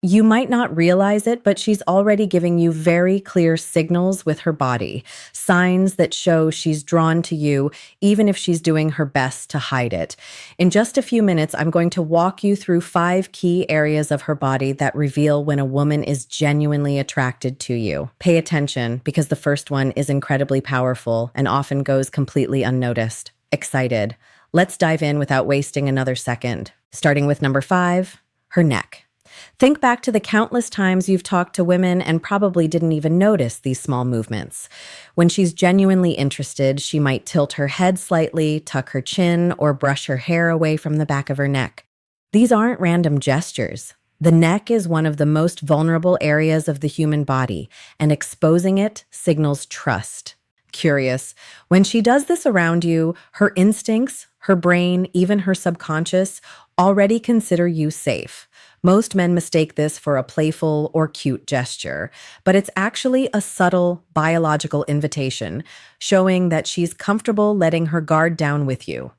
You might not realize it, but she's already giving you very clear signals with her body, signs that show she's drawn to you, even if she's doing her best to hide it. In just a few minutes, I'm going to walk you through 5 key areas of her body that reveal when a woman is genuinely attracted to you. Pay attention because the first one is incredibly powerful and often goes completely unnoticed. Excited. Let's dive in without wasting another second. Starting with number 5, her neck. Think back to the countless times you've talked to women and probably didn't even notice these small movements. When she's genuinely interested, she might tilt her head slightly, tuck her chin, or brush her hair away from the back of her neck. These aren't random gestures. The neck is one of the most vulnerable areas of the human body, and exposing it signals trust. Curious, when she does this around you, her instincts, her brain, even her subconscious already consider you safe. Most men mistake this for a playful or cute gesture, but it's actually a subtle biological invitation, showing that she's comfortable letting her guard down with you.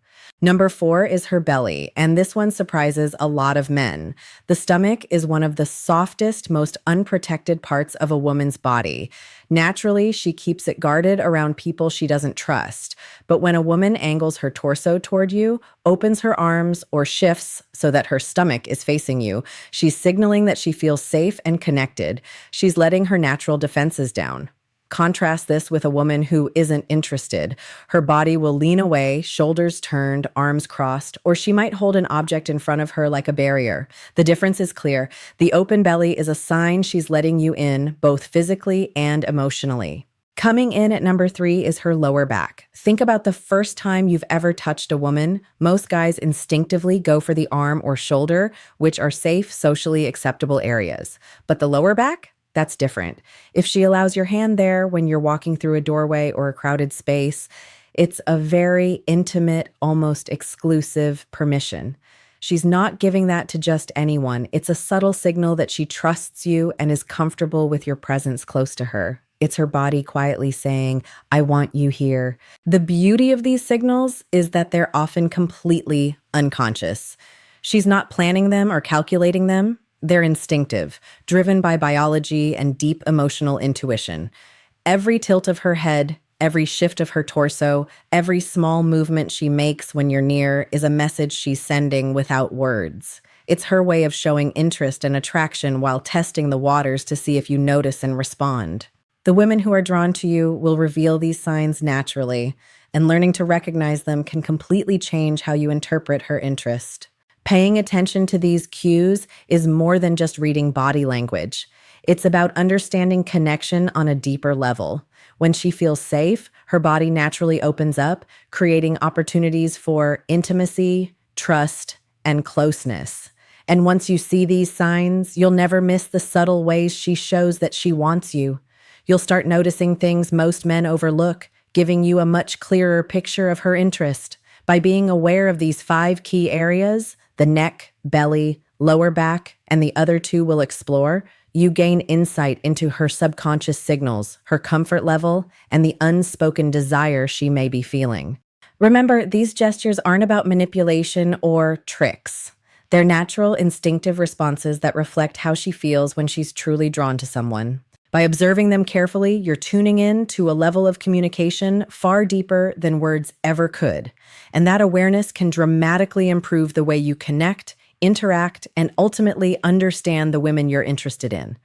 Number 4 is her belly, and this one surprises a lot of men. The stomach is one of the softest, most unprotected parts of a woman's body. Naturally, she keeps it guarded around people she doesn't trust. But when a woman angles her torso toward you, opens her arms, or shifts so that her stomach is facing you, she's signaling that she feels safe and connected. She's letting her natural defenses down. Contrast this with a woman who isn't interested. Her body will lean away, shoulders turned, arms crossed, or she might hold an object in front of her like a barrier. The difference is clear. The open belly is a sign she's letting you in, both physically and emotionally. Coming in at number 3 is her lower back. Think about the first time you've ever touched a woman. Most guys instinctively go for the arm or shoulder, which are safe, socially acceptable areas. But the lower back? That's different. If she allows your hand there when you're walking through a doorway or a crowded space, it's a very intimate, almost exclusive permission. She's not giving that to just anyone. It's a subtle signal that she trusts you and is comfortable with your presence close to her. It's her body quietly saying, I want you here. The beauty of these signals is that they're often completely unconscious. She's not planning them or calculating them. They're instinctive, driven by biology and deep emotional intuition. Every tilt of her head, every shift of her torso, every small movement she makes when you're near is a message she's sending without words. It's her way of showing interest and attraction while testing the waters to see if you notice and respond. The women who are drawn to you will reveal these signs naturally, and learning to recognize them can completely change how you interpret her interest. Paying attention to these cues is more than just reading body language. It's about understanding connection on a deeper level. When she feels safe, her body naturally opens up, creating opportunities for intimacy, trust, and closeness. And once you see these signs, you'll never miss the subtle ways she shows that she wants you. You'll start noticing things most men overlook, giving you a much clearer picture of her interest. By being aware of these 5 key areas, the neck, belly, lower back, and the other 2 we'll explore, you gain insight into her subconscious signals, her comfort level, and the unspoken desire she may be feeling. Remember, these gestures aren't about manipulation or tricks. They're natural, instinctive responses that reflect how she feels when she's truly drawn to someone. By observing them carefully, you're tuning in to a level of communication far deeper than words ever could. And that awareness can dramatically improve the way you connect, interact, and ultimately understand the women you're interested in.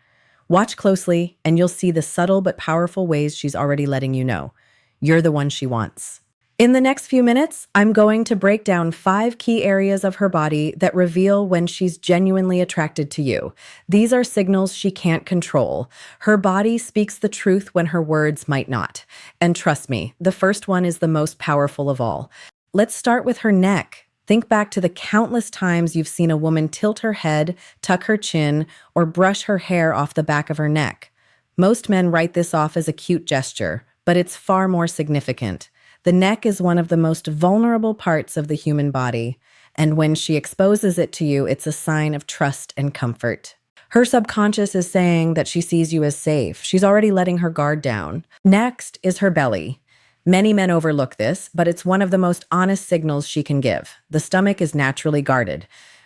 Watch closely, and you'll see the subtle but powerful ways she's already letting you know. You're the one she wants. In the next few minutes, I'm going to break down 5 key areas of her body that reveal when she's genuinely attracted to you. These are signals she can't control. Her body speaks the truth when her words might not. And trust me, the first one is the most powerful of all. Let's start with her neck. Think back to the countless times you've seen a woman tilt her head, tuck her chin, or brush her hair off the back of her neck. Most men write this off as a cute gesture, but it's far more significant. The neck is one of the most vulnerable parts of the human body, and when she exposes it to you, it's a sign of trust and comfort. Her subconscious is saying that she sees you as safe. She's already letting her guard down. Next is her belly. Many men overlook this, but it's one of the most honest signals she can give. The stomach is naturally guarded.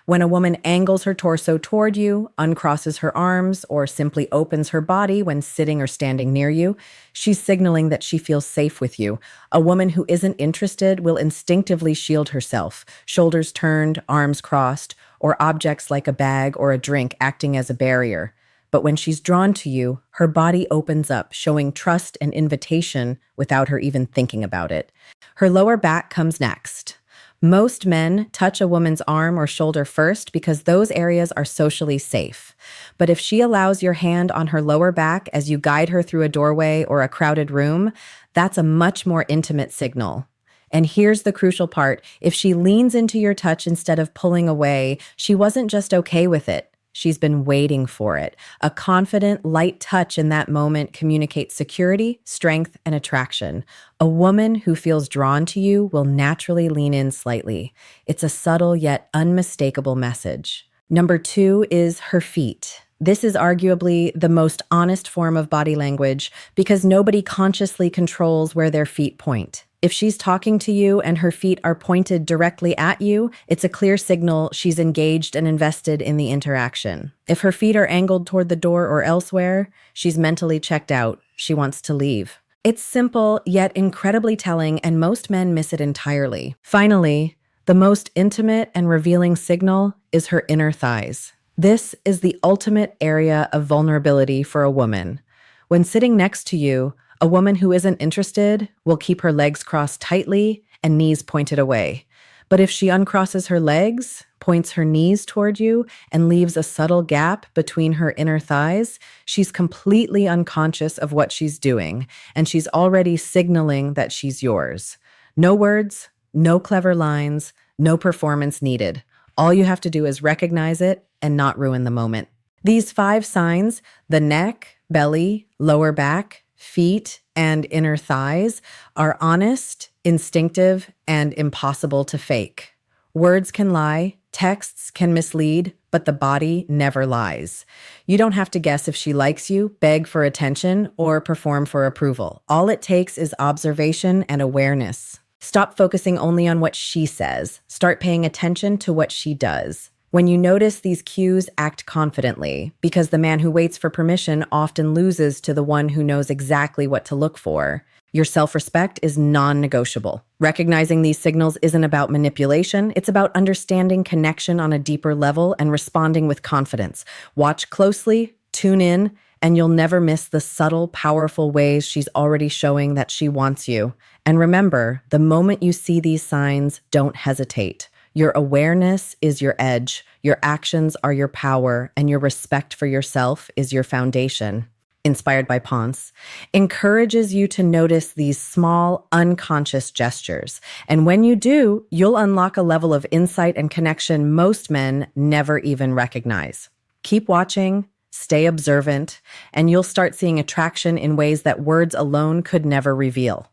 When a woman angles her torso toward you, uncrosses her arms, or simply opens her body when sitting or standing near you, she's signaling that she feels safe with you. A woman who isn't interested will instinctively shield herself, shoulders turned, arms crossed, or objects like a bag or a drink acting as a barrier. But when she's drawn to you, her body opens up, showing trust and invitation without her even thinking about it. Her lower back comes next. Most men touch a woman's arm or shoulder first because those areas are socially safe. But if she allows your hand on her lower back as you guide her through a doorway or a crowded room, that's a much more intimate signal. And here's the crucial part. If she leans into your touch instead of pulling away, she wasn't just okay with it. She's been waiting for it. A confident, light touch in that moment communicates security, strength, and attraction. A woman who feels drawn to you will naturally lean in slightly. It's a subtle yet unmistakable message. Number 2 is her feet. This is arguably the most honest form of body language because nobody consciously controls where their feet point. If she's talking to you and her feet are pointed directly at you, it's a clear signal she's engaged and invested in the interaction. If her feet are angled toward the door or elsewhere, she's mentally checked out. She wants to leave. It's simple, yet incredibly telling, and most men miss it entirely. Finally, the most intimate and revealing signal is her inner thighs. This is the ultimate area of vulnerability for a woman. When sitting next to you, a woman who isn't interested will keep her legs crossed tightly and knees pointed away. But if she uncrosses her legs, points her knees toward you, and leaves a subtle gap between her inner thighs, she's completely unconscious of what she's doing, and she's already signaling that she's yours. No words, no clever lines, no performance needed. All you have to do is recognize it and not ruin the moment. These 5 signs, the neck, belly, lower back, feet, and inner thighs, are honest, instinctive, and impossible to fake. Words can lie, texts can mislead, but the body never lies. You don't have to guess if she likes you, beg for attention, or perform for approval. All it takes is observation and awareness. Stop focusing only on what she says. Start paying attention to what she does. When you notice these cues, act confidently, because the man who waits for permission often loses to the one who knows exactly what to look for. Your self-respect is non-negotiable. Recognizing these signals isn't about manipulation, it's about understanding connection on a deeper level and responding with confidence. Watch closely, tune in, and you'll never miss the subtle, powerful ways she's already showing that she wants you. And remember, the moment you see these signs, don't hesitate. Your awareness is your edge, your actions are your power, and your respect for yourself is your foundation. Inspired by Ponce, encourages you to notice these small, unconscious gestures. And when you do, you'll unlock a level of insight and connection most men never even recognize. Keep watching, stay observant, and you'll start seeing attraction in ways that words alone could never reveal.